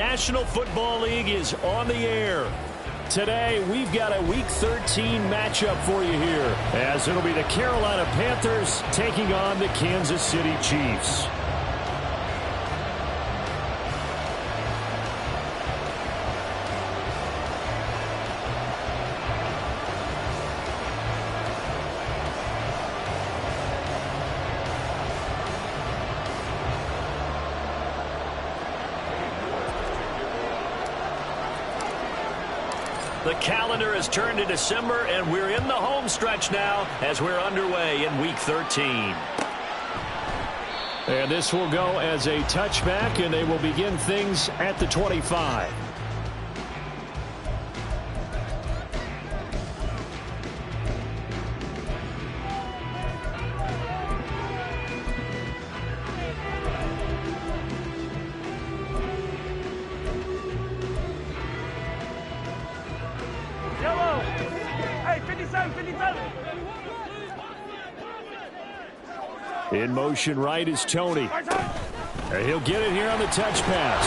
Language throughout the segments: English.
National Football League is on the air. Today, we've got a Week 13 matchup for you here, as it'll be the Carolina Panthers taking on the Kansas City Chiefs. The calendar has turned to December, and we're in the home stretch now as we're underway in Week 13. And this will go as a touchback, and they will begin things at the 25. In motion right is Tony. And he'll get it here on the touch pass.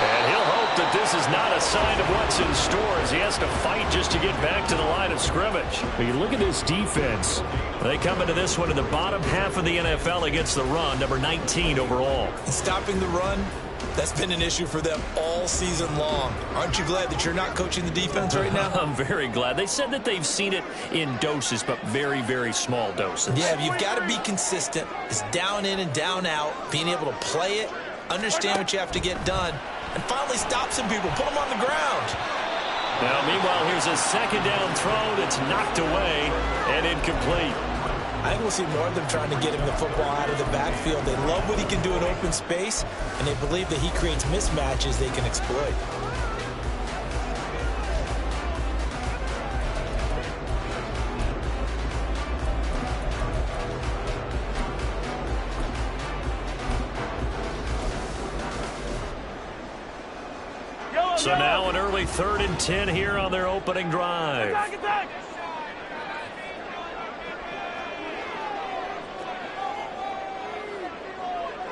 And he'll hope that this is not a sign of what's in store as he has to fight just to get back to the line of scrimmage. But you look at this defense. They come into this one in the bottom half of the NFL against the run, number 19 overall. Stopping the run, that's been an issue for them all season long. Aren't you glad that you're not coaching the defense right now? I'm very glad. They said that they've seen it in doses, but very, very small doses. Yeah, you've got to be consistent. It's down in and down out, being able to play it, understand what you have to get done, and finally stop some people, put them on the ground. Now, meanwhile, here's a second down throw that's knocked away and incomplete. I think we'll see more of them trying to get him the football out of the backfield. They love what he can do in open space, and they believe that he creates mismatches they can exploit. So now an early 3rd and 10 here on their opening drive. Attack.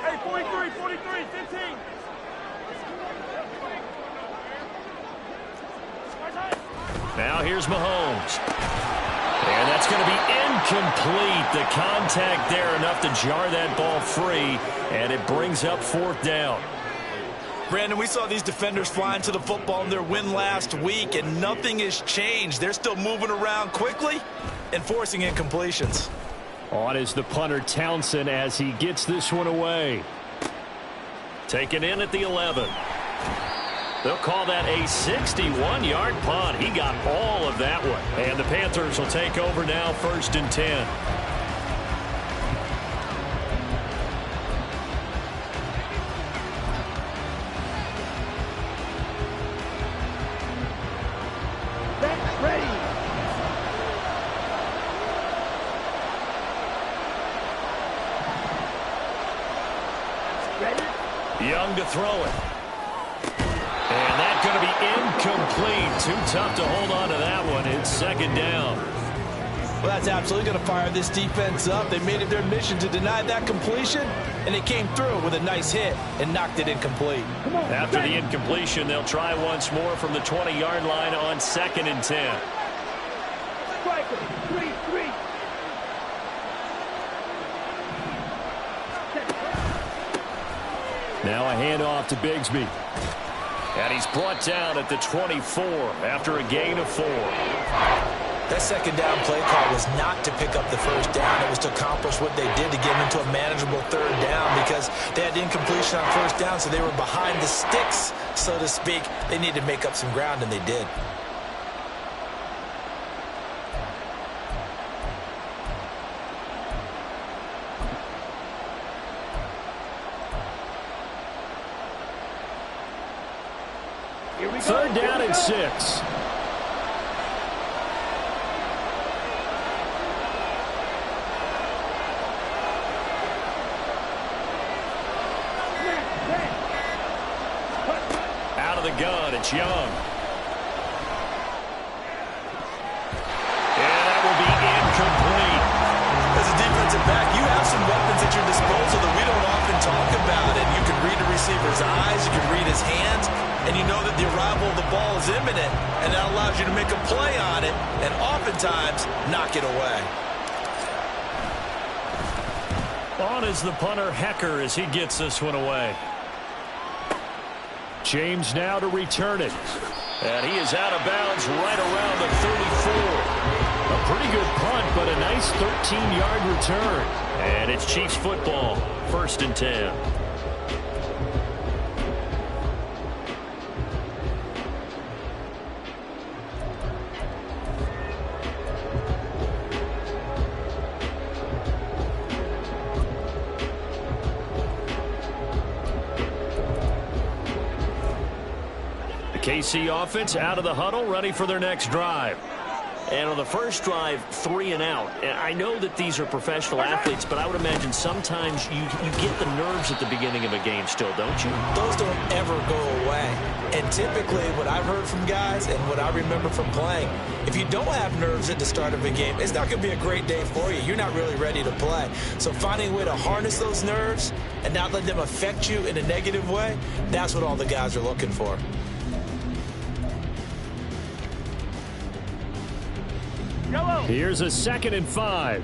Hey, 43, 15. Now here's Mahomes. And that's going to be incomplete. The contact there enough to jar that ball free, and it brings up 4th down. Brandon, we saw these defenders flying to the football in their win last week, and nothing has changed. They're still moving around quickly and forcing incompletions. On is the punter Townsend as he gets this one away. Taken in at the 11. They'll call that a 61-yard punt. He got all of that one. And the Panthers will take over now, 1st and 10. Young to throw it. And that's going to be incomplete. Too tough to hold on to that one. It's 2nd down. Well, that's absolutely going to fire this defense up. They made it their mission to deny that completion, and they came through with a nice hit and knocked it incomplete. After the incompletion, they'll try once more from the 20-yard line on 2nd and 10. Now a handoff to Bigsby. And he's brought down at the 24 after a gain of 4. That 2nd down play call was not to pick up the 1st down. It was to accomplish what they did to get them into a manageable 3rd down because they had incompletion on 1st down, so they were behind the sticks, so to speak. They needed to make up some ground, and they did. Third down and 6. Out of the gun, it's Young. And that will be incomplete. As a defensive back, you have some weapons at your disposal that we don't often talk about, and you can read a receiver's eyes, you can read his hands, and you know that the arrival of the ball is imminent, and that allows you to make a play on it and oftentimes knock it away. On is the punter, Hecker, as he gets this one away. James now to return it. And he is out of bounds right around the 34. A pretty good punt, but a nice 13-yard return. And it's Chiefs football, 1st and 10. KC offense out of the huddle, ready for their next drive. And on the first drive, 3 and out. And I know that these are professional athletes, but I would imagine sometimes you get the nerves at the beginning of a game still, don't you? Those don't ever go away. And typically what I've heard from guys and what I remember from playing, if you don't have nerves at the start of a game, it's not going to be a great day for you. You're not really ready to play. So finding a way to harness those nerves and not let them affect you in a negative way, that's what all the guys are looking for. Here's a 2nd and 5.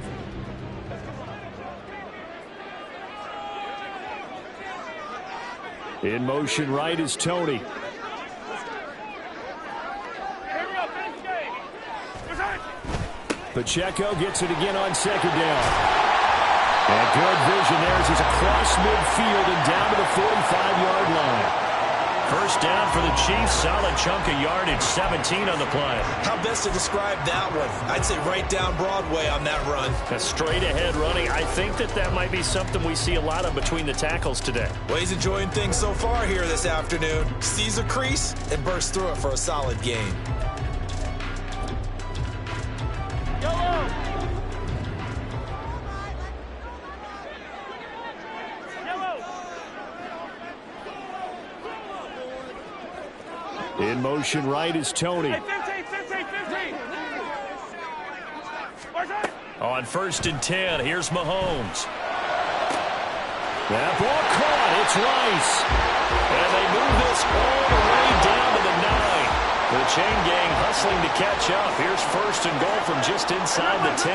In motion right is Tony. Pacheco gets it again on 2nd down. And good vision there as he's across midfield and down to the 45-yard line. First down for the Chiefs. Solid chunk of yardage, 17 on the play. How best to describe that one? I'd say right down Broadway on that run. A straight ahead running. I think that might be something we see a lot of between the tackles today. Well, he's enjoying things so far here this afternoon. Sees a crease and bursts through it for a solid gain. In motion right is Tony. 15. On 1st and 10, here's Mahomes. That ball caught. It's Rice. And they move this all the way down to the 9. The chain gang hustling to catch up. Here's 1st and goal from just inside the 10.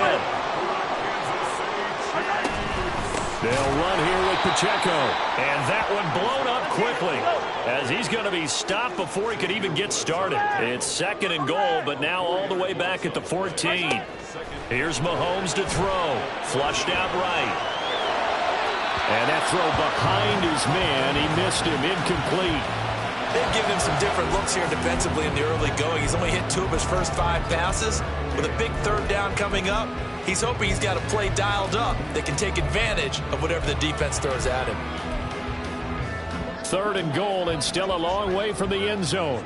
They'll run here with Pacheco. And that one blown up quickly as he's going to be stopped before he could even get started. It's 2nd and goal, but now all the way back at the 14. Here's Mahomes to throw. Flushed out right. And that throw behind his man. He missed him. Incomplete. They've given him some different looks here defensively in the early going. He's only hit 2 of his first 5 passes. With a big 3rd down coming up, he's hoping he's got a play dialed up that can take advantage of whatever the defense throws at him. 3rd and goal, and still a long way from the end zone.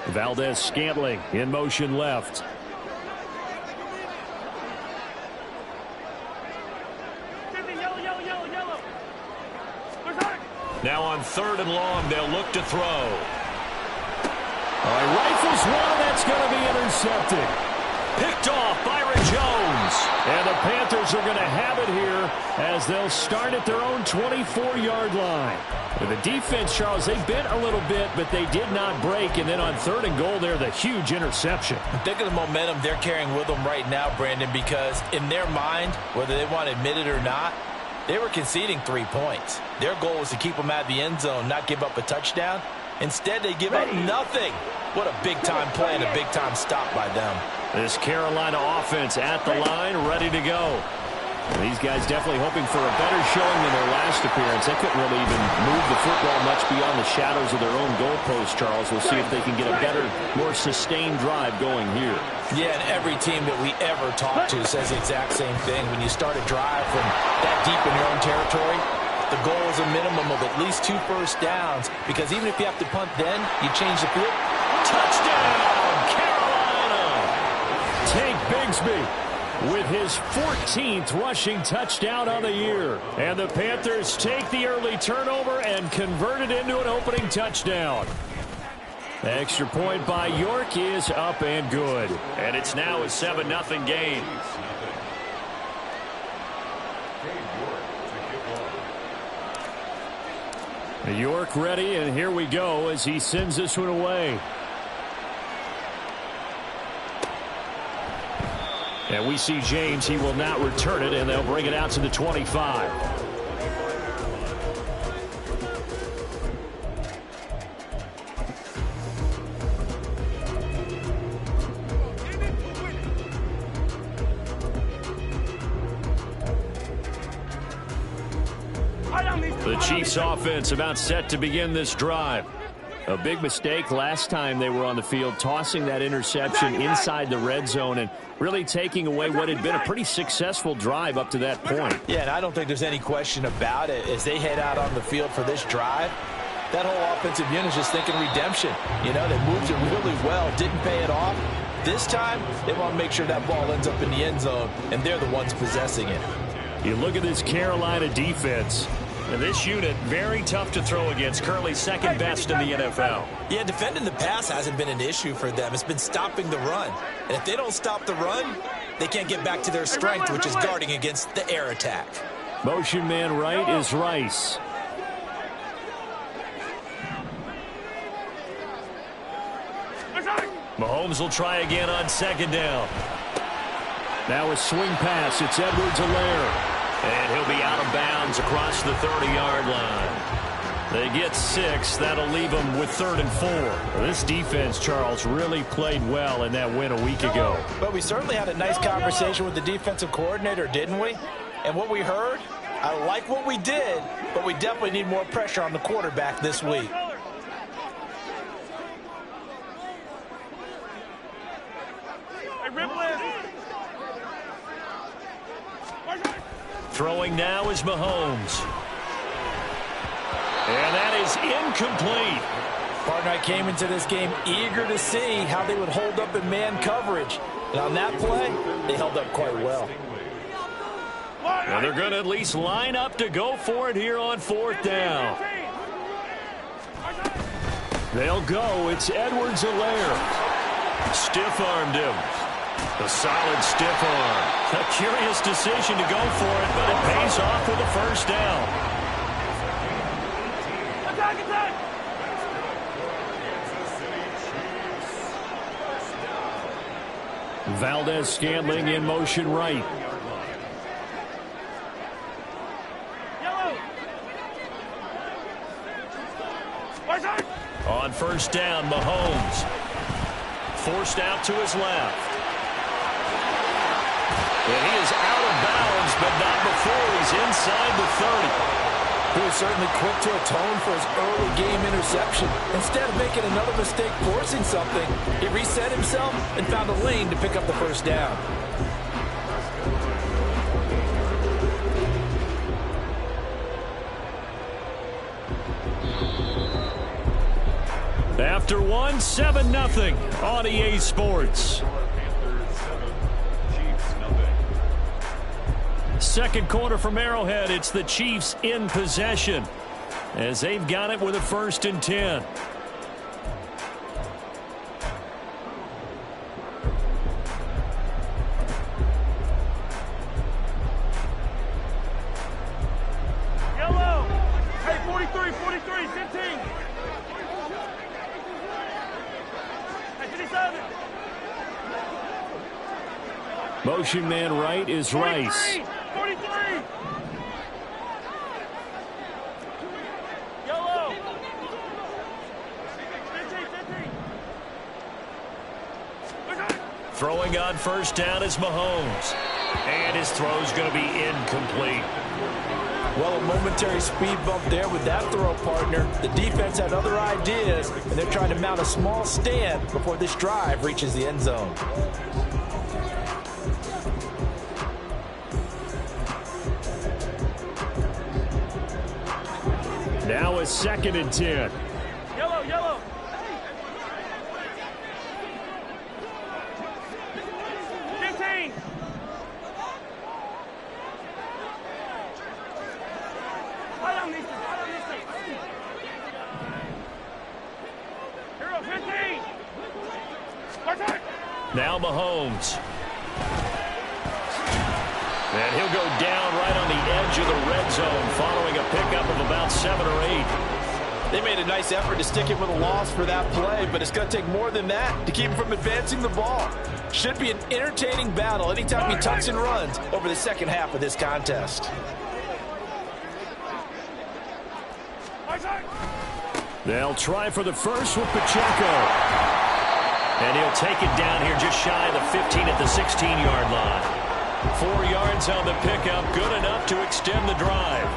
Valdez-Scantling in motion left. Now on 3rd and long, they'll look to throw. Rifles one, that's going to be intercepted. Picked off Byron Jones. And the Panthers are going to have it here as they'll start at their own 24-yard line. And the defense, Charles, they bent a little bit, but they did not break. And then on 3rd and goal, they're the huge interception. Think of the momentum they're carrying with them right now, Brandon, because in their mind, whether they want to admit it or not, they were conceding 3 points. Their goal was to keep them out of the end zone, not give up a touchdown. Instead, they give up nothing. What a big-time play and a big-time stop by them. This Carolina offense at the line, ready to go. And these guys definitely hoping for a better showing than their last appearance. They couldn't really even move the football much beyond the shadows of their own goalpost, Charles. We'll see if they can get a better, more sustained drive going here. Yeah, and every team that we ever talk to says the exact same thing. When you start a drive from that deep in your own territory, the goal is a minimum of at least 2 first downs, because even if you have to punt then, you change the field. Touchdown, Carolina! Tank Bigsby with his 14th rushing touchdown on the year. And the Panthers take the early turnover and convert it into an opening touchdown. Extra point by York is up and good. And it's now a 7-0 game. York ready, and here we go as he sends this one away. And we see James. He will not return it, and they'll bring it out to the 25. The Chiefs offense about set to begin this drive. A big mistake last time they were on the field, tossing that interception inside the red zone and really taking away what had been a pretty successful drive up to that point. Yeah, and I don't think there's any question about it. As they head out on the field for this drive, that whole offensive unit is just thinking redemption. You know, they moved it really well, didn't pay it off. This time, they want to make sure that ball ends up in the end zone, and they're the ones possessing it. You look at this Carolina defense. And this unit, very tough to throw against, currently second best in the NFL. Yeah, defending the pass hasn't been an issue for them. It's been stopping the run. And if they don't stop the run, they can't get back to their strength, which is guarding against the air attack. Motion man right is Rice. Mahomes will try again on second down. Now a swing pass. It's Edwards-Helaire. And he'll be out of bounds across the 30-yard line. They get 6. That'll leave them with 3rd and 4. This defense, Charles, really played well in that win a week ago. But we certainly had a nice conversation with the defensive coordinator, didn't we? And what we heard, I like what we did, but we definitely need more pressure on the quarterback this week. Throwing now is Mahomes. And that is incomplete. Partner, I came into this game eager to see how they would hold up in man coverage. And on that play, they held up quite well. And they're going to at least line up to go for it here on 4th down. They'll go. It's Edwards-Helaire. Stiff-armed him. A solid stiff arm. A curious decision to go for it, but it pays off with a first down. Attack, attack! Valdez-Scantling in motion right. On first down, Mahomes. Forced out to his left. And he is out of bounds, but not before he's inside the 30. He was certainly quick to atone for his early game interception. Instead of making another mistake forcing something, he reset himself and found a lane to pick up the first down. After one, 7-0 on EA Sports. Second quarter from Arrowhead. It's the Chiefs in possession as they've got it with a 1st and 10. Yellow. Hey, 43, 15. Hey, 57. Motion man right is Rice. 43. Yellow. 15. Throwing on first down is Mahomes. And his throw's going to be incomplete. Well, a momentary speed bump there with that throw, partner. The defense had other ideas, and they're trying to mount a small stand before this drive reaches the end zone. Now a 2nd and 10. Yellow. 15. Hero, 15. Now Mahomes. And he'll go down right on the edge of the red zone following a pickup of about 7 or 8. They made a nice effort to stick him with a loss for that play, but it's going to take more than that to keep him from advancing the ball. Should be an entertaining battle anytime he tucks and runs over the second half of this contest. They'll try for the first with Pacheco. And he'll take it down here just shy of the 15 at the 16-yard line. 4 yards on the pickup, good enough to extend the drive.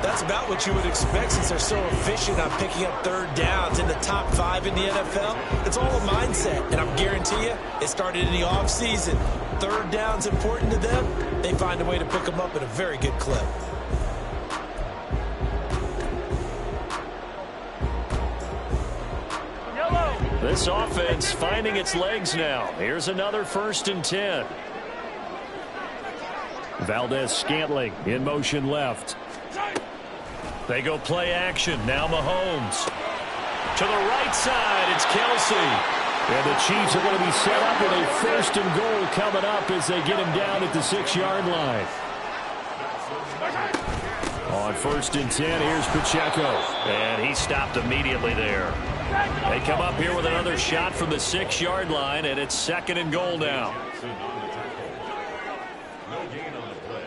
That's about what you would expect since they're so efficient on picking up third downs in the top 5 in the NFL. It's all a mindset, and I guarantee you it started in the offseason. Third down's important to them. They find a way to pick them up at a very good clip. This offense finding its legs now. Here's another 1st and 10. Valdez-Scantling in motion left. They go play action. Now Mahomes. To the right side, it's Kelsey. And the Chiefs are going to be set up with a 1st and goal coming up as they get him down at the 6-yard line. On 1st and 10, here's Pacheco. And he stopped immediately there. They come up here with another shot from the 6-yard line, and it's 2nd and goal now. No gain on the play.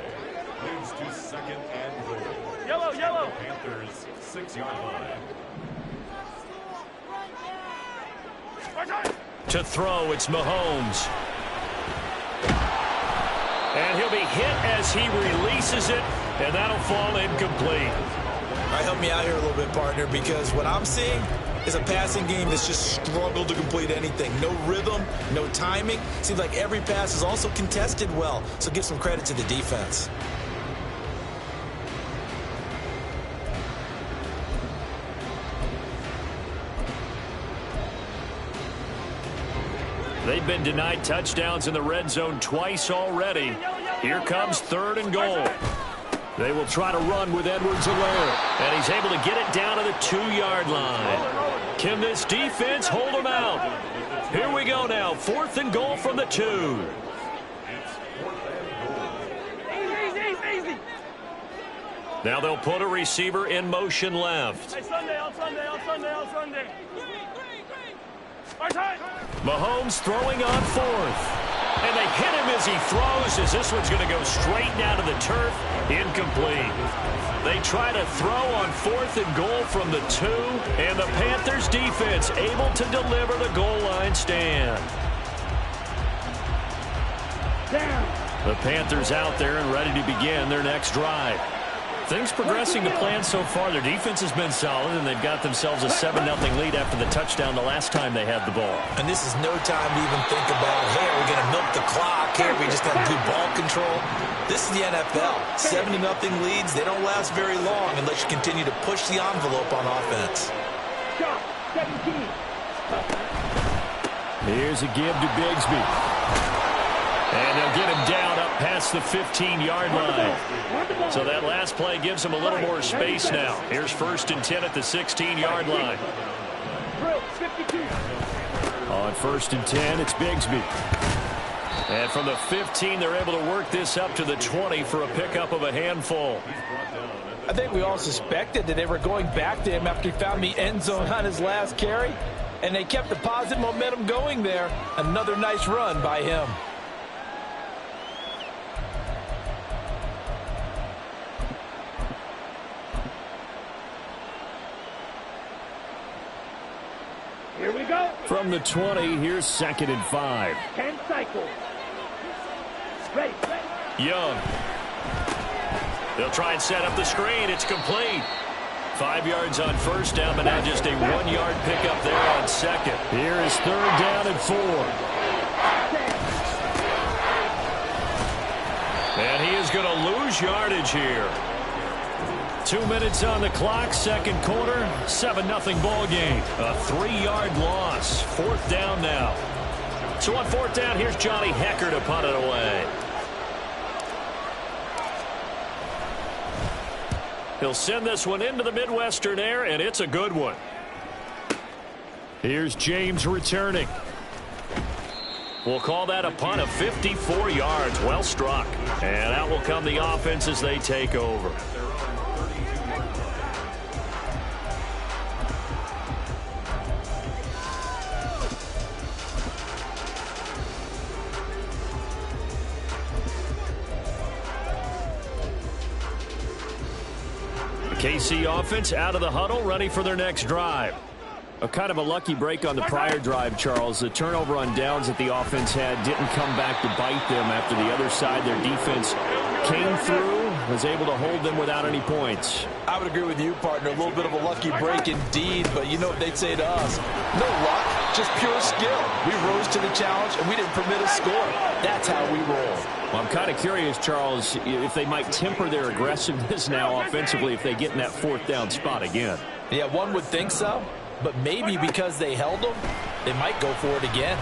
Moves to 2nd and goal. Yellow. Panthers 6-yard line. To throw, it's Mahomes. And he'll be hit as he releases it, and that'll fall incomplete. All right, help me out here a little bit, partner, because what I'm seeing is a passing game that's just struggled to complete anything. No rhythm, no timing. Seems like every pass is also contested well, so give some credit to the defense. They've been denied touchdowns in the red zone twice already. Here comes 3rd and goal. They will try to run with Edwards-Helaire. And he's able to get it down to the 2-yard line. Can this defense hold him out? Here we go now. 4th and goal from the 2. Easy. Now they'll put a receiver in motion left. Hey, Sunday. Mahomes throwing on 4th. And they hit him as he throws, as this one's going to go straight down to the turf. Incomplete. They try to throw on 4th and goal from the 2. And the Panthers defense able to deliver the goal line stand. The Panthers out there and ready to begin their next drive. Things progressing to plan so far. Their defense has been solid, and they've got themselves a 7-0 lead after the touchdown the last time they had the ball. And this is no time to even think about, hey, are we going to milk the clock? Hey, we just got good ball control. This is the NFL. 7-0 leads, they don't last very long unless you continue to push the envelope on offense. Here's a give to Bigsby. And they'll get him down up past the 15-yard line. So that last play gives him a little more space now. Here's 1st and 10 at the 16-yard line. On 1st and 10, it's Bigsby. And from the 15, they're able to work this up to the 20 for a pickup of a handful. I think we all suspected that they were going back to him after he found the end zone on his last carry. And they kept the positive momentum going there. Another nice run by him. Here we go. From the 20, here's 2nd and 5. 10 cycles. Ready. Young. They'll try and set up the screen. It's complete. 5 yards on 1st down, but now just a 1-yard pickup there on 2nd. Here is 3rd down and 4. And he is going to lose yardage here. 2 minutes on the clock, 2nd quarter, 7-0 ball game. A 3-yard loss. 4th down now. So on 4th down, here's Johnny Hecker to punt it away. He'll send this one into the Midwestern air, and it's a good one. Here's James returning. We'll call that a punt of 54 yards. Well struck. And out will come the offense as they take over. KC offense out of the huddle, ready for their next drive. A kind of a lucky break on the prior drive, Charles. The turnover on downs that the offense had didn't come back to bite them after the other side. Their defense came through, was able to hold them without any points. I would agree with you, partner. A little bit of a lucky break indeed, but you know what they'd say to us? No luck, just pure skill. We rose to the challenge, and we didn't permit a score. That's how we roll. Well, I'm kind of curious, Charles, if they might temper their aggressiveness now offensively if they get in that fourth down spot again. Yeah, one would think so. But maybe because they held them, they might go for it again.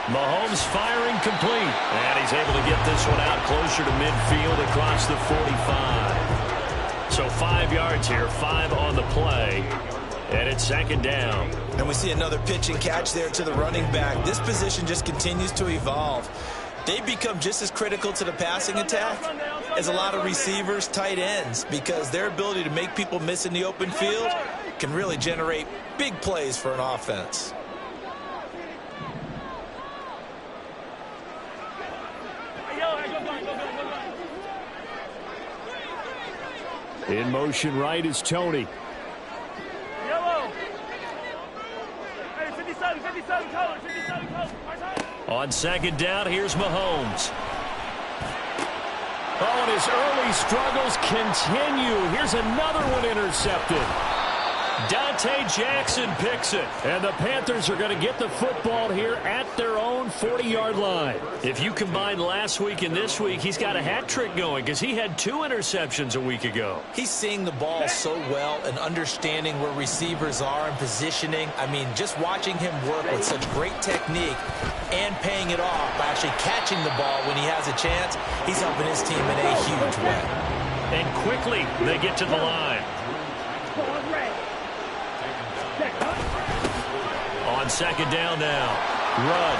Mahomes firing complete. And he's able to get this one out closer to midfield across the 45. So 5 yards here, 5 on the play. And it's second down. And we see another pitch and catch there to the running back. This position just continues to evolve. They become just as critical to the passing attack as a lot of receivers, tight ends, because their ability to make people miss in the open field can really generate big plays for an offense. In motion right is Tony. Yellow. Hey, 57 colors. On second down, here's Mahomes. Oh, and his early struggles continue. Here's another one intercepted. Dante Jackson picks it. And the Panthers are going to get the football here at their own 40-yard line. If you combine last week and this week, he's got a hat trick going because he had 2 interceptions a week ago. He's seeing the ball so well and understanding where receivers are and positioning. I mean, just watching him work with such great technique and paying it off by actually catching the ball when he has a chance, he's helping his team in a huge way. And quickly, they get to the line. On second down now, Rudd.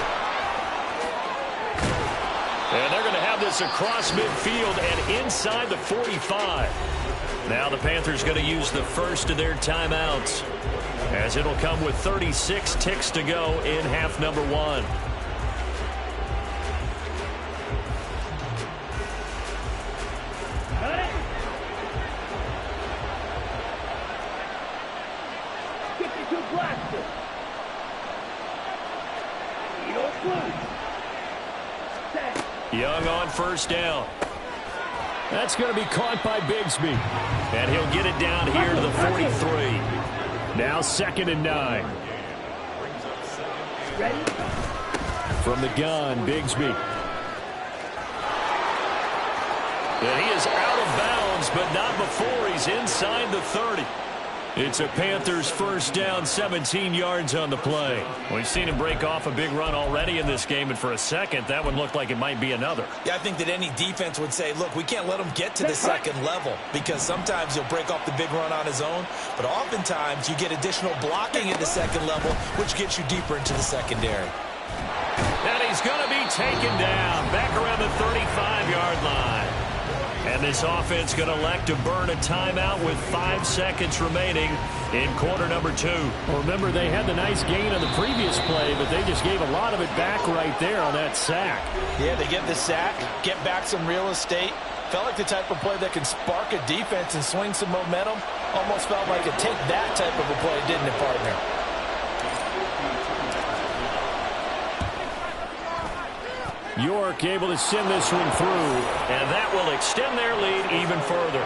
And they're going to have this across midfield and inside the 45. Now the Panthers going to use the first of their timeouts, as it'll come with 36 ticks to go in half number 1. Young on first down. That's going to be caught by Bigsby. And he'll get it down here to the 43. Now second and 9. From the gun, Bigsby. And he is out of bounds, but not before he's inside the 30. It's a Panthers first down, 17 yards on the play. We've seen him break off a big run already in this game, and for a second, that one looked like it might be another. Yeah, I think that any defense would say, look, we can't let him get to the second level, because sometimes he'll break off the big run on his own, but oftentimes you get additional blocking at the second level, which gets you deeper into the secondary. And he's going to be taken down back around the 35-yard line. And this offense going to elect to burn a timeout with 5 seconds remaining in quarter number 2. Well, remember, they had the nice gain on the previous play, but they just gave a lot of it back right there on that sack. Yeah, they get the sack, get back some real estate. Felt like the type of play that can spark a defense and swing some momentum. Almost felt like a take that type of a play, didn't it, partner? York able to send this one through, and that will extend their lead even further.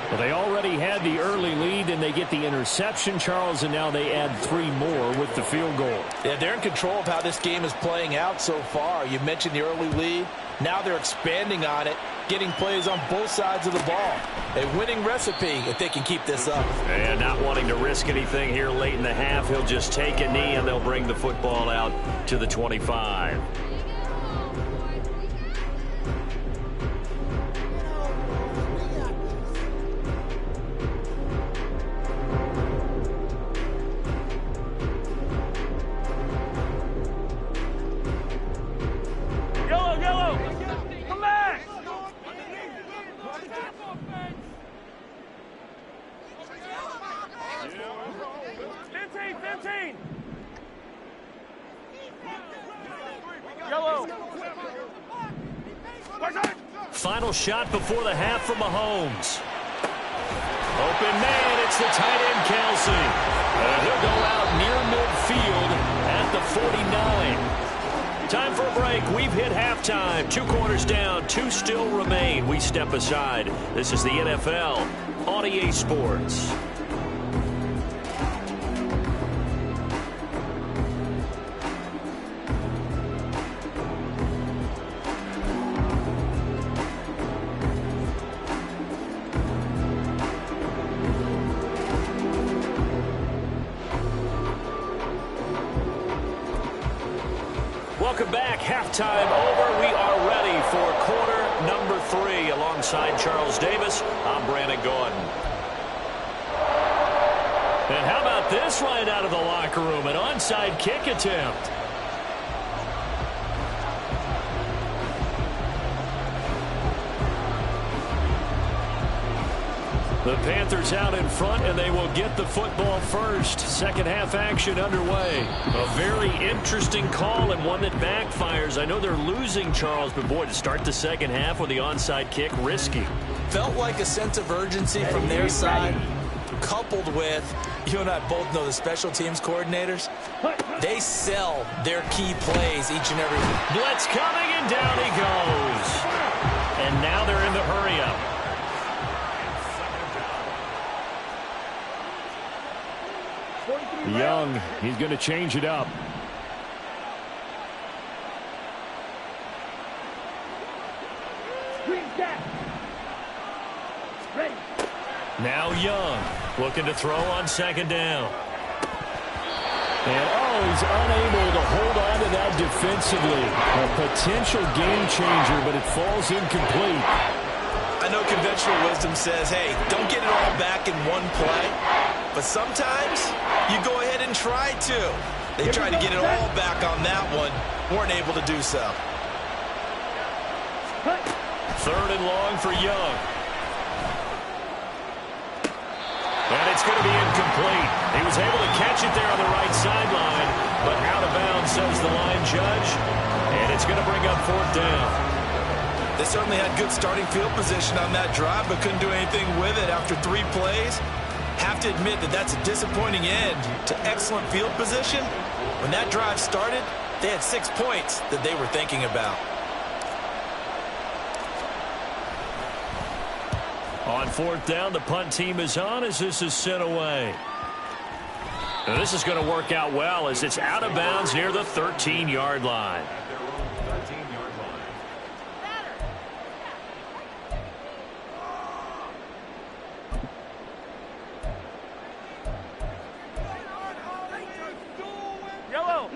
Well, they already had the early lead, and they get the interception, Charles, and now they add 3 more with the field goal. Yeah, they're in control of how this game is playing out so far. You mentioned the early lead. Now they're expanding on it, getting plays on both sides of the ball. A winning recipe if they can keep this up. And not wanting to risk anything here late in the half, he'll just take a knee, and they'll bring the football out to the 25. Come back! 15! Yellow! Final shot before the half from Mahomes. open man. It's the tight end, Kelsey. He'll go out near midfield at the 49. Time for a break. We've hit halftime. 2 quarters down. 2 still remain. We step aside. This is the NFL on EA Sports. Welcome back. Halftime over. We are ready for quarter number 3. Alongside Charles Davis, I'm Brandon Gordon. And how about this right out of the locker room? An onside kick attempt. The Panthers out in front, and they will get the football first. Second half action underway. A very interesting call and one that backfires. I know they're losing, Charles, but boy, to start the second half with the onside kick, risky. Felt like a sense of urgency from their side, coupled with, you and I both know the special teams coordinators, they sell their key plays each and every week. Blitz coming, and down he goes. And now they're in the hurry-up. Young, he's going to change it up. Now Young, looking to throw on second down. And, he's unable to hold on to that defensively. A potential game changer, but it falls incomplete. I know conventional wisdom says, hey, don't get it all back in one play. But sometimes you go ahead and try to. They tried to get it all back on that one. Weren't able to do so. Third and long for Young. And it's going to be incomplete. He was able to catch it there on the right sideline, but out of bounds, says the line judge. And it's going to bring up fourth down. They certainly had good starting field position on that drive, but couldn't do anything with it after 3 plays. Have to admit that that's a disappointing end to excellent field position. When that drive started, they had 6 points that they were thinking about. On fourth down, the punt team is on as this is sent away. Now this is going to work out well as it's out of bounds near the 13-yard line.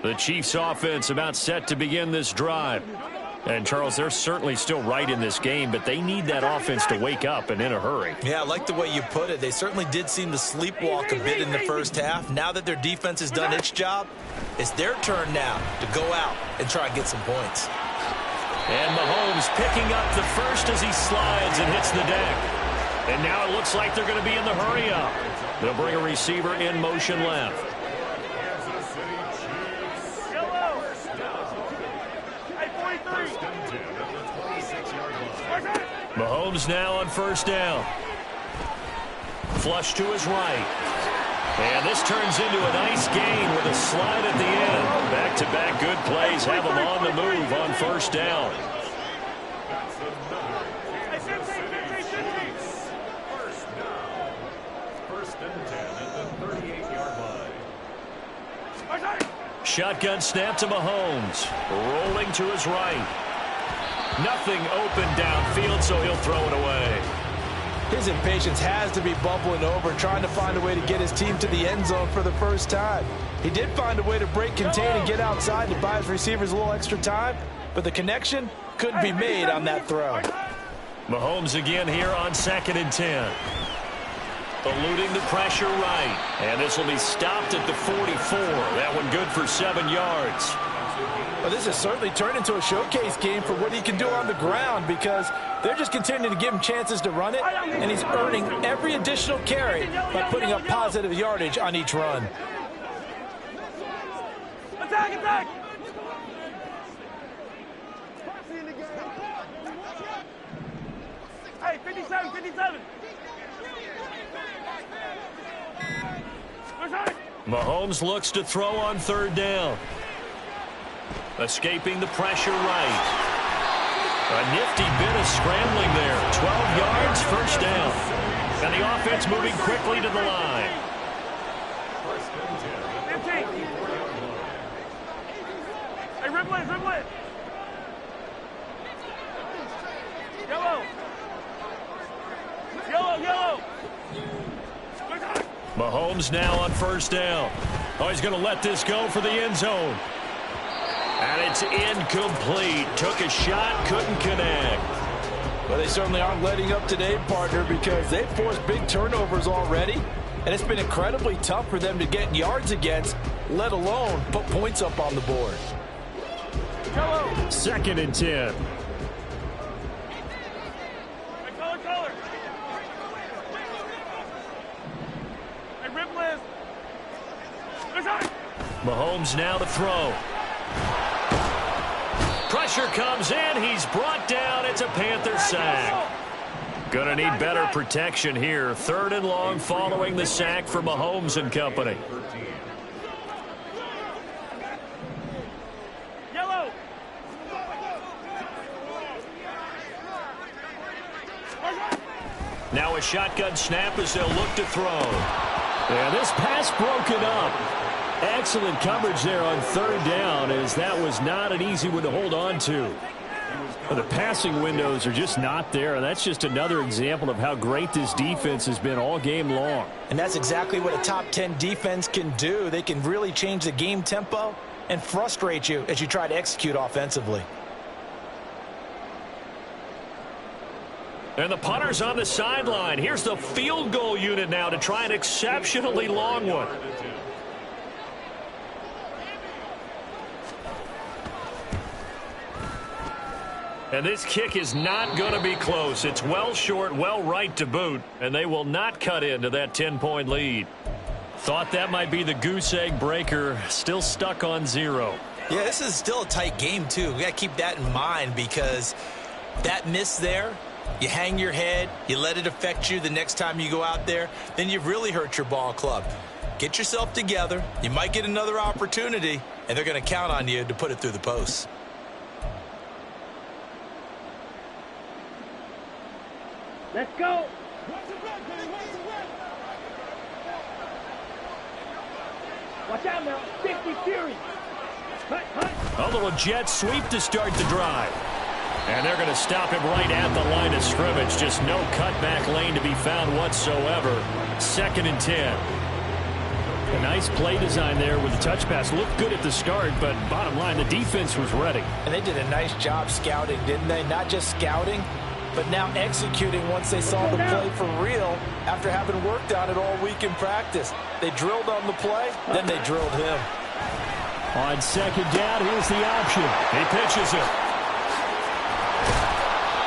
The Chiefs offense about set to begin this drive. And, Charles, they're certainly still right in this game, but they need that offense to wake up and in a hurry. Yeah, I like the way you put it. They certainly did seem to sleepwalk a bit in the first half. Now that their defense has done its job, it's their turn now to go out and try and get some points. And Mahomes picking up the first as he slides and hits the deck. And now it looks like they're going to be in the hurry-up. They'll bring a receiver in motion left. Mahomes now on first down. Flush to his right. And this turns into a nice gain with a slide at the end. Back-to-back good plays have him on the move on first down. First and 10 at the 38-yard line. Shotgun snap to Mahomes. Rolling to his right. Nothing open downfield, so he'll throw it away. His impatience has to be bubbling over, trying to find a way to get his team to the end zone for the first time. He did find a way to break contain and get outside to buy his receivers a little extra time, but the connection couldn't be made on that throw. Mahomes again here on 2nd and 10. Eluding the pressure right. And this will be stopped at the 44. That one good for 7 yards. Well, this has certainly turned into a showcase game for what he can do on the ground because they're just continuing to give him chances to run it, and he's earning every additional carry by putting up positive yardage on each run. Attack, attack! Hey, 57, 57. Mahomes looks to throw on third down. Escaping the pressure right. A nifty bit of scrambling there. 12 yards, first down. And the offense moving quickly to the line. 15. Hey, ribble it. Yellow. Mahomes now on first down. Oh, he's going to let this go for the end zone. And it's incomplete. Took a shot, couldn't connect. Well, they certainly aren't letting up today, partner, because they've forced big turnovers already, and it's been incredibly tough for them to get yards against, let alone put points up on the board. Second and 10. Color. Hey, ribble. Mahomes now to throw. Pressure comes in. He's brought down. It's a Panther sack. Gonna need better protection here. Third and long following the sack for Mahomes and company. Yellow. Now a shotgun snap as they'll look to throw. And this pass broken up. Excellent coverage there on third down, as that was not an easy one to hold on to. Well, the passing windows are just not there. That's just another example of how great this defense has been all game long. And that's exactly what a top 10 defense can do. They can really change the game tempo and frustrate you as you try to execute offensively. And the punter's on the sideline. Here's the field goal unit now to try an exceptionally long one. And this kick is not going to be close. It's well short, well right to boot, and they will not cut into that 10-point lead. Thought that might be the goose egg breaker. Still stuck on 0. Yeah, this is still a tight game, too. We got to keep that in mind, because that miss there, you hang your head, you let it affect you the next time you go out there, then you've really hurt your ball club. Get yourself together. You might get another opportunity, and they're going to count on you to put it through the posts. Let's go. Watch out now. 50 Fury. A little jet sweep to start the drive. And they're going to stop him right at the line of scrimmage. Just no cutback lane to be found whatsoever. Second and 10. A nice play design there with the touch pass. Looked good at the start, but bottom line, the defense was ready. And they did a nice job scouting, didn't they? Not just scouting, but now executing once they saw the play for real after having worked on it all week in practice. They drilled on the play, then they drilled him. On second down, here's the option. He pitches it.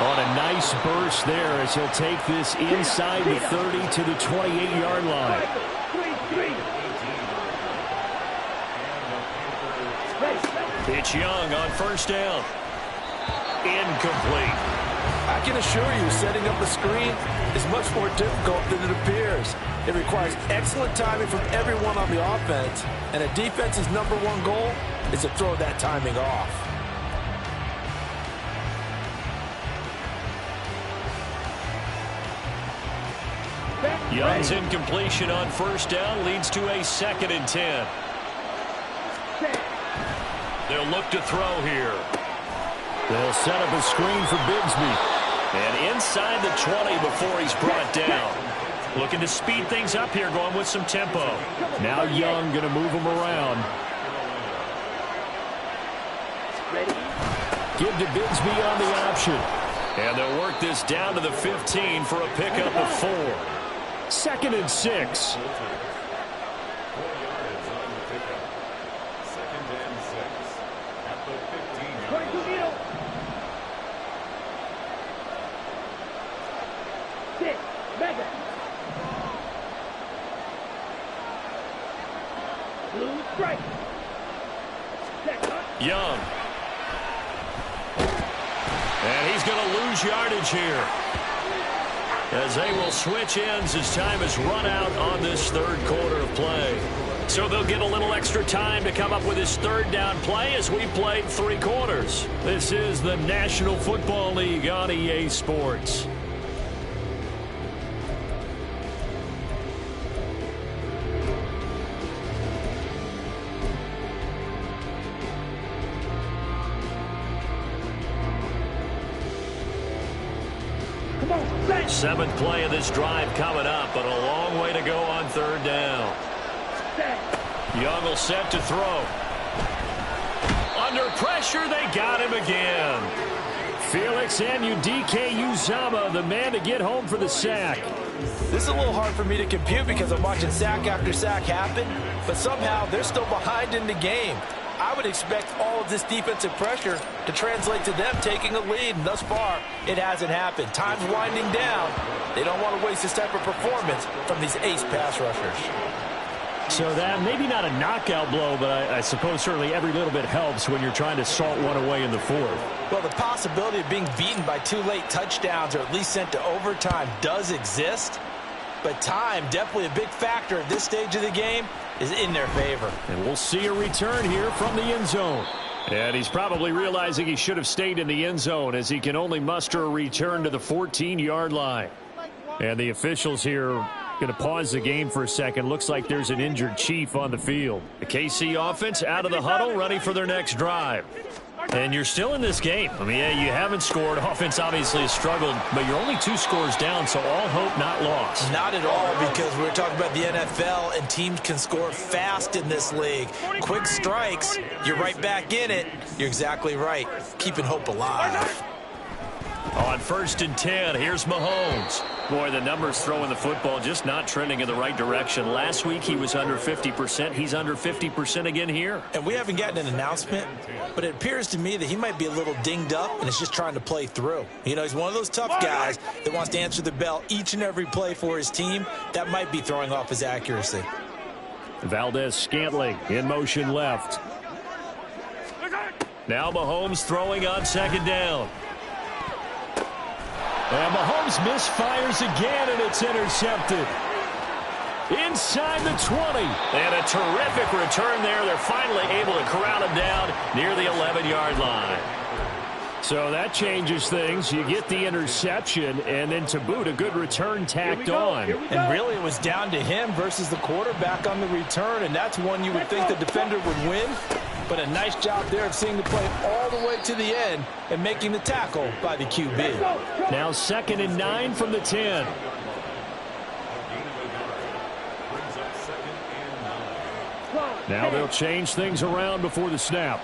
On a nice burst there as he'll take this inside the 30 to the 28-yard line. It's Young on first down. Incomplete. I can assure you, setting up a screen is much more difficult than it appears. It requires excellent timing from everyone on the offense, and a defense's #1 goal is to throw that timing off. Young's incompletion on first down leads to a second and 10. They'll look to throw here. They'll set up a screen for Bigsby. And inside the 20 before he's brought down. Looking to speed things up here, going with some tempo. Now Young going to move him around. Give to Bigsby on the option. And they'll work this down to the 15 for a pickup of 4. Second and 6. Young. And he's going to lose yardage here, as they will switch ends as time has run out on this third quarter of play. So they'll get a little extra time to come up with his third down play as we played 3 quarters. This is the National Football League on EA Sports. Seventh play of this drive coming up, but a long way to go on third down. Young will set to throw. Under pressure, they got him again. Felix Anudike-Uzomah, the man to get home for the sack. This is a little hard for me to compute because I'm watching sack after sack happen, but somehow they're still behind in the game. I would expect all of this defensive pressure to translate to them taking a lead, and thus far, it hasn't happened. Time's winding down. They don't want to waste this type of performance from these ace pass rushers. So that maybe not a knockout blow, but I suppose certainly every little bit helps when you're trying to salt one away in the fourth. Well, the possibility of being beaten by 2 late touchdowns or at least sent to overtime does exist, but time, definitely a big factor at this stage of the game, is in their favor. And we'll see a return here from the end zone. And he's probably realizing he should have stayed in the end zone as he can only muster a return to the 14-yard line. And the officials here going to pause the game for a second. Looks like there's an injured Chief on the field. The KC offense out of the huddle, ready for their next drive. And you're still in this game. I mean, yeah, you haven't scored. Offense obviously has struggled, but you're only 2 scores down, so all hope not lost. Not at all, because we're talking about the NFL, and teams can score fast in this league. Quick strikes, you're right back in it. You're exactly right. Keeping hope alive. On 1st and 10, here's Mahomes. Boy, the numbers throwing the football just not trending in the right direction. Last week he was under 50%. He's under 50% again here. And we haven't gotten an announcement, but it appears to me that he might be a little dinged up and is just trying to play through. You know, he's one of those tough guys that wants to answer the bell each and every play for his team. That might be throwing off his accuracy. Valdez-Scantling in motion left. Now Mahomes throwing on 2nd down. And Mahomes misfires again, and it's intercepted. Inside the 20. And a terrific return there. They're finally able to corral him down near the 11-yard line. So that changes things. You get the interception, and then to boot, a good return tacked on. And really, it was down to him versus the quarterback on the return, and that's one you would think the defender would win. But a nice job there of seeing the play all the way to the end and making the tackle by the QB. Now 2nd and 9 from the 10. Now they'll change things around before the snap.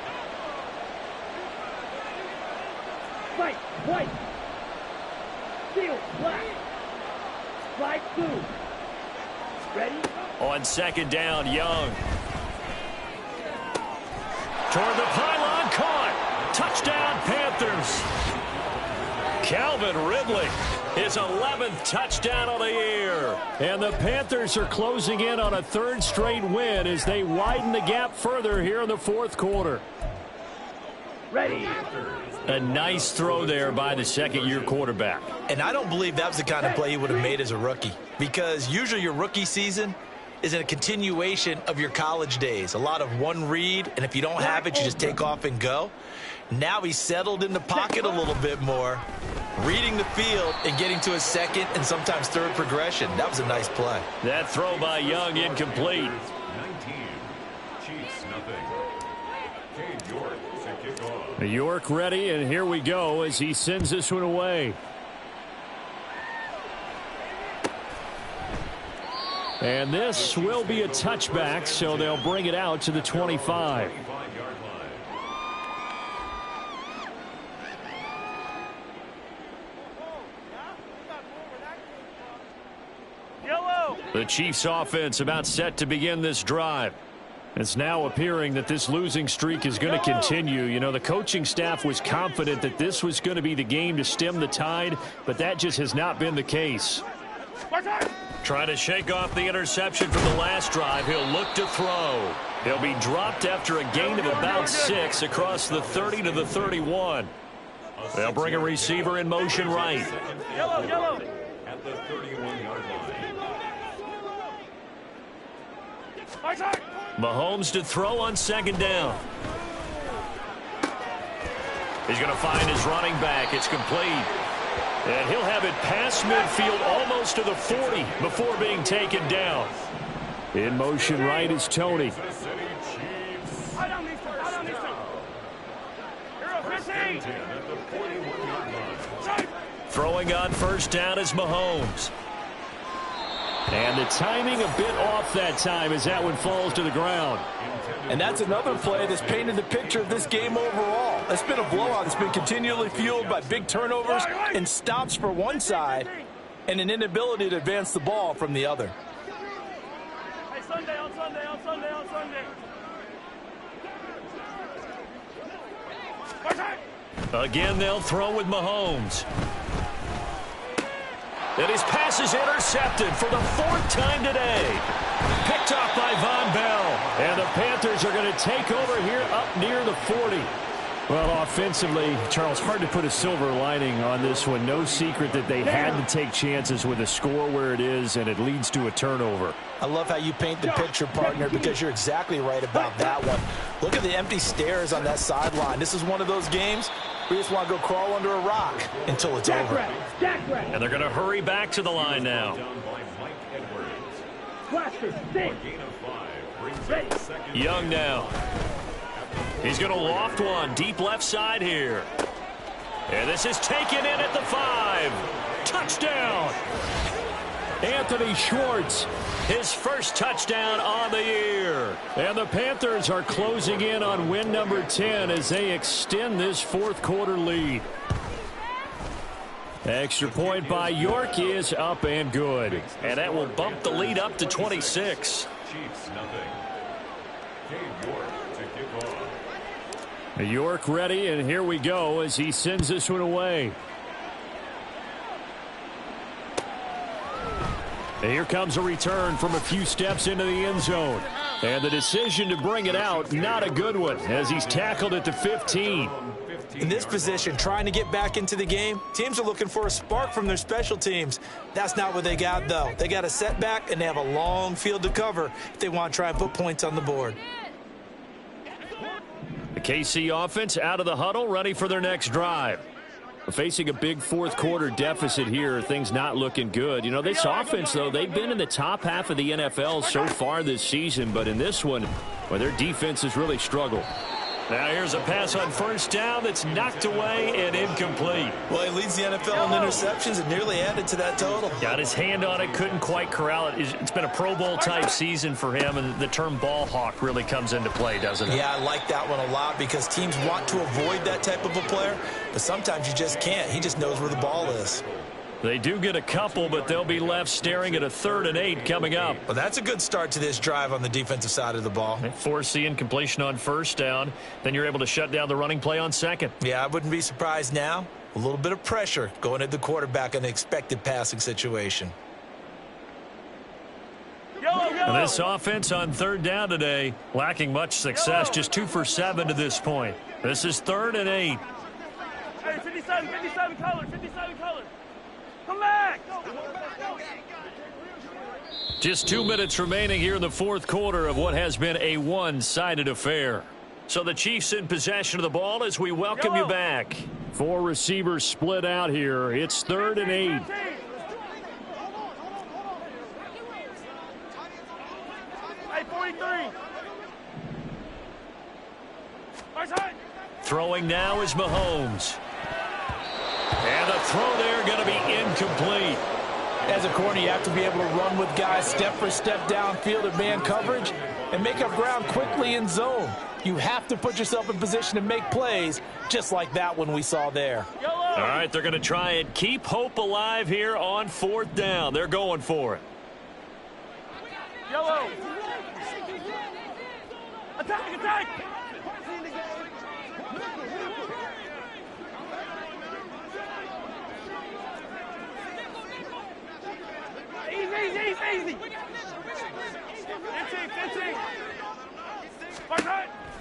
Fight, white. Steel, black. Slide 2. Ready? On 2nd down, Young. Toward the pylon, caught. Touchdown, Panthers. Calvin Ridley, his 11th touchdown of the year. And the Panthers are closing in on a 3rd straight win as they widen the gap further here in the 4th quarter. Ready. A nice throw there by the 2nd-year quarterback. And I don't believe that was the kind of play he would have made as a rookie, because usually your rookie season is a continuation of your college days. A lot of one read, and if you don't have it, you just take off and go. Now he's settled in the pocket a little bit more, reading the field and getting to a 2nd and sometimes 3rd progression. That was a nice play. That throw by Young incomplete. 19. Chiefs nothing. Cade York to kick off. York ready, and here we go as he sends this one away. And this will be a touchback, so they'll bring it out to the 25. The Chiefs offense about set to begin this drive. It's now appearing that this losing streak is going to continue. You know, the coaching staff was confident that this was going to be the game to stem the tide, but that just has not been the case. Trying to shake off the interception from the last drive. He'll look to throw. He'll be dropped after a gain of about 6 across the 30 to the 31. They'll bring a receiver in motion right. Yellow. At the 31-yard line. Mahomes to throw on second down. He's going to find his running back. It's complete. And he'll have it past midfield almost to the 40 before being taken down. In motion right is Tony. Throwing on first down is Mahomes. And the timing a bit off that time as that one falls to the ground. And that's another play that's painted the picture of this game overall. It's been a blowout that's been continually fueled by big turnovers and stops for one side and an inability to advance the ball from the other. Hey, Sunday, on Sunday, on Sunday, on Sunday. Again, they'll throw with Mahomes. And his pass is intercepted for the 4th time today. Picked off by Von Bell. And the Panthers are going to take over here up near the 40. Well, offensively, Charles, hard to put a silver lining on this one. No secret that they had to take chances with a score where it is, and it leads to a turnover. I love how you paint the picture, partner, because you're exactly right about that one. Look at the empty stares on that sideline. This is one of those games where you just want to go crawl under a rock until it's over. And they're going to hurry back to the line now. Young now. He's going to loft one deep left side here. And this is taken in at the 5. Touchdown. Anthony Schwartz. His first touchdown on the year. And the Panthers are closing in on win number 10 as they extend this 4th quarter lead. Extra point by York is up and good. And that will bump the lead up to 26. Chiefs nothing. Cade York to kick off. York ready, and here we go as he sends this one away. And here comes a return from a few steps into the end zone. And the decision to bring it out, not a good one, as he's tackled at the 15. In this position, trying to get back into the game, teams are looking for a spark from their special teams. That's not what they got, though. They got a setback, and they have a long field to cover if they want to try and put points on the board. The KC offense out of the huddle, ready for their next drive. Facing a big 4th quarter deficit here, things not looking good. You know, this offense, though, they've been in the top half of the NFL so far this season, but in this one, well, their defense has really struggled. Now here's a pass on first down that's knocked away and incomplete. Well, he leads the NFL in interceptions and nearly added to that total. Got his hand on it, couldn't quite corral it. It's been a Pro Bowl-type season for him, and the term ball hawk really comes into play, doesn't it? Yeah, I like that one a lot because teams want to avoid that type of a player, but sometimes you just can't. He just knows where the ball is. They do get a couple, but they'll be left staring at a 3rd and 8 coming up. Well, that's a good start to this drive on the defensive side of the ball. They force the incompletion on first down. Then you're able to shut down the running play on second. Yeah, I wouldn't be surprised now. A little bit of pressure going at the quarterback in an expected passing situation. And this offense on 3rd down today, lacking much success, just 2 for 7 to this point. This is 3rd and 8. Hey, 57 color, 57 color. Come back! Just 2 minutes remaining here in the 4th quarter of what has been a one-sided affair. So the Chiefs in possession of the ball as we welcome you back. 4 receivers split out here. It's 3rd and 8. Hey, 43. Throwing now is Mahomes. And the throw there going to be incomplete. As a corner, you have to be able to run with guys step for step downfield at man coverage and make up ground quickly in zone. You have to put yourself in position to make plays just like that one we saw there. All right, they're going to try and keep hope alive here on 4th down. They're going for it. Yellow. Attack, attack. Easy. 15.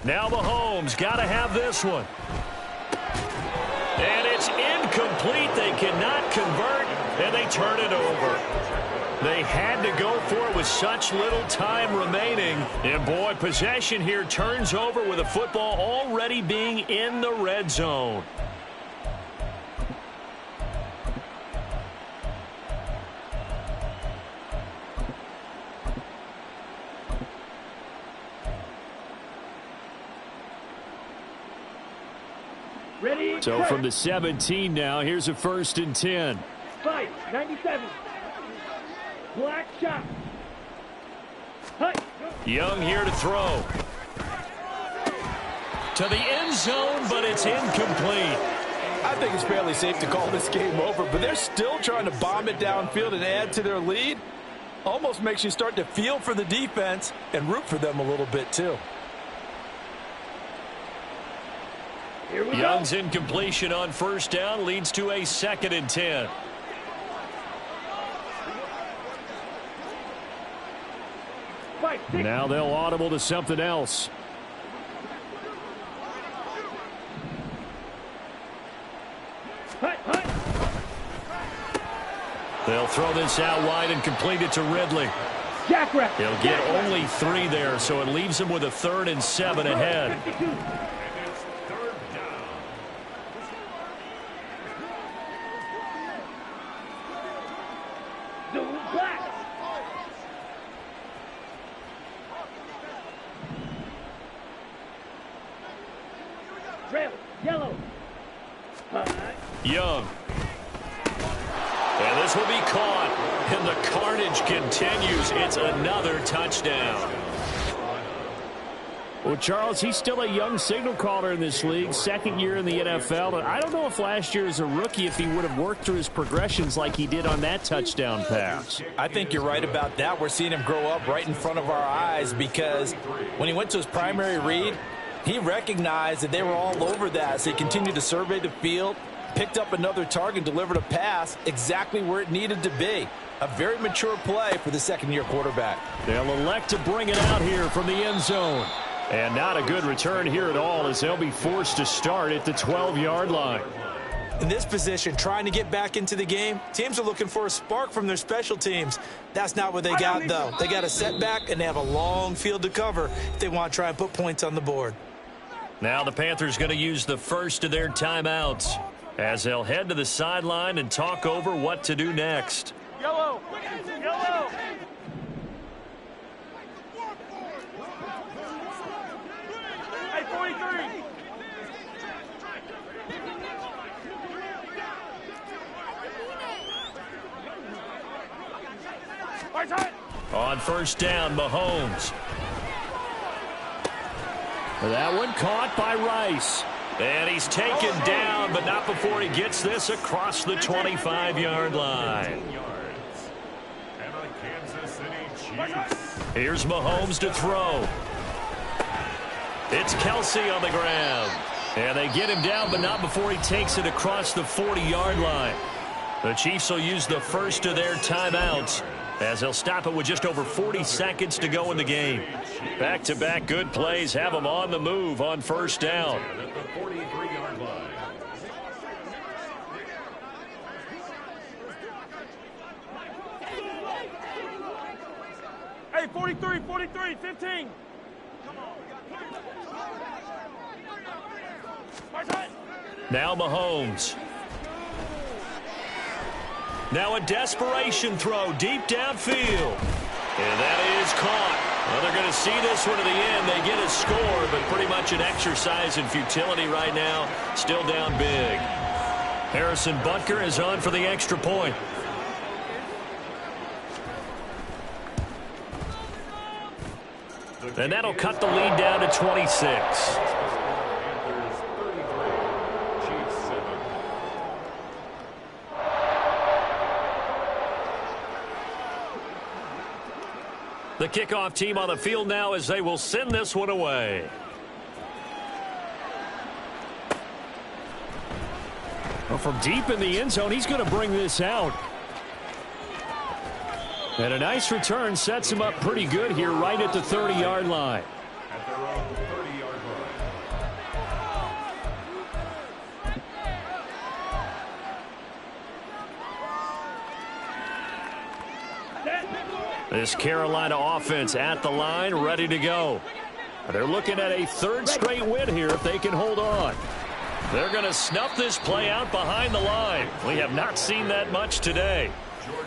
Now Mahomes got to have this one. And it's incomplete. They cannot convert. and they turn it over. They had to go for it with such little time remaining. And, boy, possession here turns over with the football already being in the red zone. Ready? So from the 17 now, here's a 1st and 10. Fight, 97. Black shot. Hi. Young here to throw. To the end zone, but it's incomplete. I think it's fairly safe to call this game over, but they're still trying to bomb it downfield and add to their lead. Almost makes you start to feel for the defense and root for them a little bit, too. Young's incompletion on 1st down leads to a 2nd and 10. Now they'll audible to something else. They'll throw this out wide and complete it to Ridley. Jackrabbit. He'll get only 3 there, so it leaves him with a 3rd and 7 ahead. Red, yellow. Young. And this will be caught. And the carnage continues. It's another touchdown. Well, Charles, he's still a young signal caller in this league, 2nd year in the NFL. And I don't know if last year as a rookie if he would have worked through his progressions like he did on that touchdown pass. I think you're right about that. We're seeing him grow up right in front of our eyes because when he went to his primary read, he recognized that they were all over that. So he continued to survey the field, picked up another target, delivered a pass exactly where it needed to be. A very mature play for the 2nd-year quarterback. They'll elect to bring it out here from the end zone. And not a good return here at all as they'll be forced to start at the 12-yard line. In this position, trying to get back into the game, teams are looking for a spark from their special teams. That's not what they got, though. They got a setback, and they have a long field to cover if they want to try and put points on the board. Now the Panthers going to use the first of their timeouts as they'll head to the sideline and talk over what to do next. Yellow. Yellow. Hey, 43. On 1st down, Mahomes. That one caught by Rice. And he's taken down, but not before he gets this across the 25-yard line. Here's Mahomes to throw. It's Kelsey on the ground. And they get him down, but not before he takes it across the 40-yard line. The Chiefs will use the first of their timeouts as they'll stop it with just over 40 seconds to go in the game. Back-to-back good plays have them on the move on 1st down. At the 43-yard line. Hey, 43, 43, 15. Now Mahomes. Now a desperation throw deep downfield. And that is caught. Well, they're going to see this one to the end. They get a score, but pretty much an exercise in futility right now. Still down big. Harrison Butker is on for the extra point. And that'll cut the lead down to 26. The kickoff team on the field now as they will send this one away. Well, from deep in the end zone, he's going to bring this out. And a nice return sets him up pretty good here right at the 30-yard line. At their own 30-yard line. This Carolina offense at the line, ready to go. They're looking at a third straight win here if they can hold on. They're going to snuff this play out behind the line. We have not seen that much today.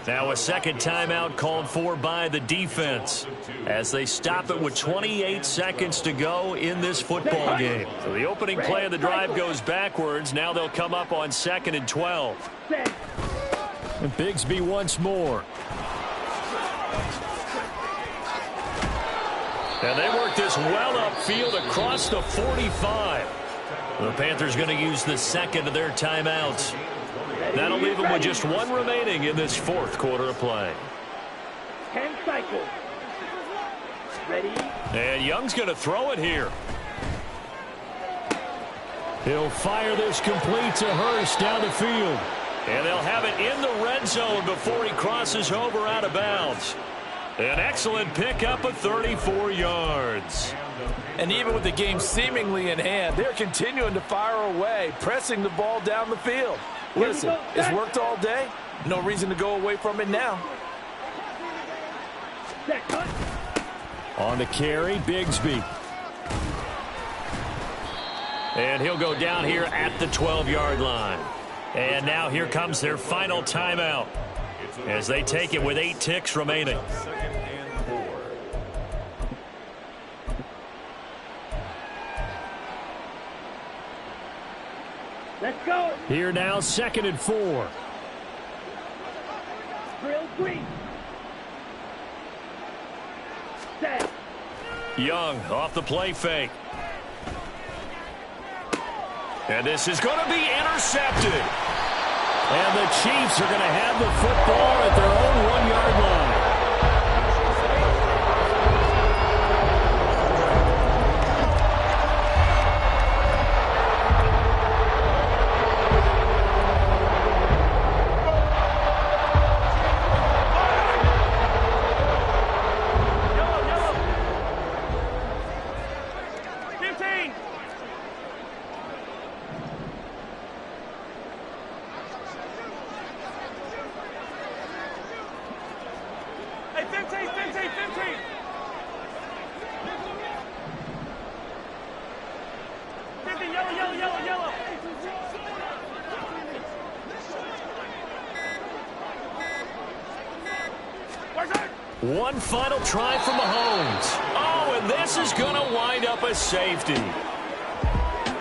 Now a second timeout called for by the defense as they stop it with 28 seconds to go in this football game. So the opening play of the drive goes backwards. Now they'll come up on 2nd and 12. And Bigsby once more. And they work this well upfield across the 45. The Panthers going to use the second of their timeouts. That'll leave them with just one remaining in this fourth quarter of play. 10 cycles. Ready? And Young's going to throw it here. He'll fire this complete to Hurst down the field. And they'll have it in the red zone before he crosses over out of bounds. An excellent pickup of 34 yards. And even with the game seemingly in hand, they're continuing to fire away, pressing the ball down the field. Listen, it's worked all day. No reason to go away from it now. On the carry, Bigsby. And he'll go down here at the 12-yard line. And now here comes their final timeout as they take it with 8 ticks remaining. Let's go. Here now, 2nd and 4. Drill 3. Set. Young off the play fake. And this is going to be intercepted. And the Chiefs are going to have the football at their own 1-yard line. One final try from Mahomes. Oh, and this is going to wind up a safety.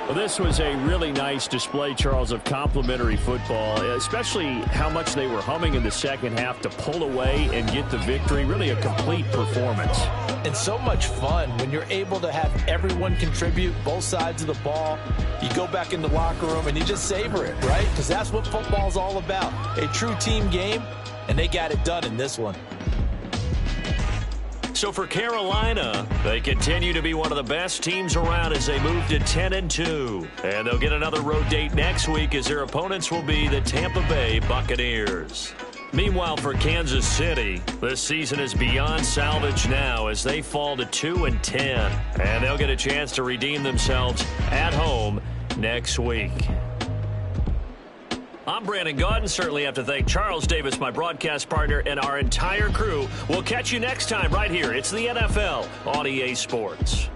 Well, this was a really nice display, Charles, of complimentary football, especially how much they were humming in the second half to pull away and get the victory. Really a complete performance. And so much fun when you're able to have everyone contribute, both sides of the ball. You go back in the locker room and you just savor it, right? Because that's what football's all about. A true team game, and they got it done in this one. So for Carolina, they continue to be one of the best teams around as they move to 10-2. And they'll get another road date next week as their opponents will be the Tampa Bay Buccaneers. Meanwhile, for Kansas City, this season is beyond salvage now as they fall to 2-10. And they'll get a chance to redeem themselves at home next week. I'm Brandon Gaudin. Certainly have to thank Charles Davis, my broadcast partner, and our entire crew. We'll catch you next time right here. It's the NFL on EA Sports.